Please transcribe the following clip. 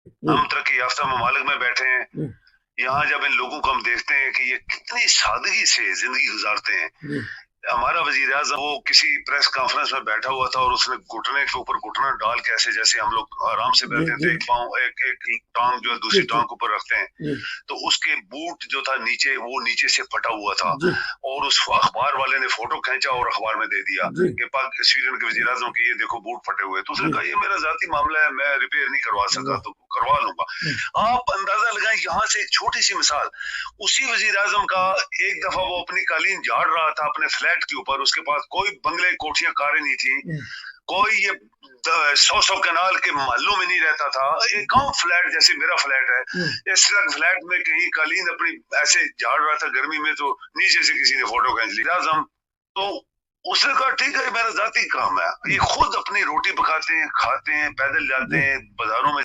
हम तरक्की याफ्ता ममालिक में बैठे हैं, जी यहाँ जब इन लोगों को हम देखते हैं कि ये कितनी सादगी से जिंदगी गुजारते हैं। जी हमारा वजीर आज़म वो किसी प्रेस कॉन्फ्रेंस में बैठा हुआ था और उसने घुटने के ऊपर घुटना डाल के ऐसे जैसे हम लोग आराम से जी बैठे जी थे, एक पाँव एक एक टांग जो है दूसरी ठीक टांग ठीक। के ऊपर रखते हैं, जी तो उसके बूट जो था नीचे वो नीचे से फटा हुआ था जी और उस अखबार वाले ने फोटो खींचा और अखबार में दे दिया जी कि पाक स्वीडन के वजीर आज़म के ये देखो बूट फटे हुए। तो उसने जी। कहा ये मेरा जाती मामला है, मैं रिपेयर नहीं करवा सका वाह। तो करवा लूंगा। आप अंदाजा लगाएं, यहाँ से एक छोटी सी मिसाल, उसी वजीर आजम का एक दफा वो अपनी कालीन झाड़ रहा था अपने फ्लैट के ऊपर, उसके पास कोई बंगले कोठियां कारें नहीं थी, कोई ये 100 कनाल के मोहल्लों में नहीं रहता था, एक गांव फ्लैट जैसे मेरा फ्लैट है, इस तरह फ्लैट में कहीं कालीन अपनी ऐसे झाड़ रहा था गर्मी में, तो नीचे से किसी ने फोटो खींच ली आजम। तो उसने कहा ठीक है मेरा जाती काम है, ये खुद अपनी रोटी पकाते हैं, खाते हैं, पैदल जाते हैं बाजारों में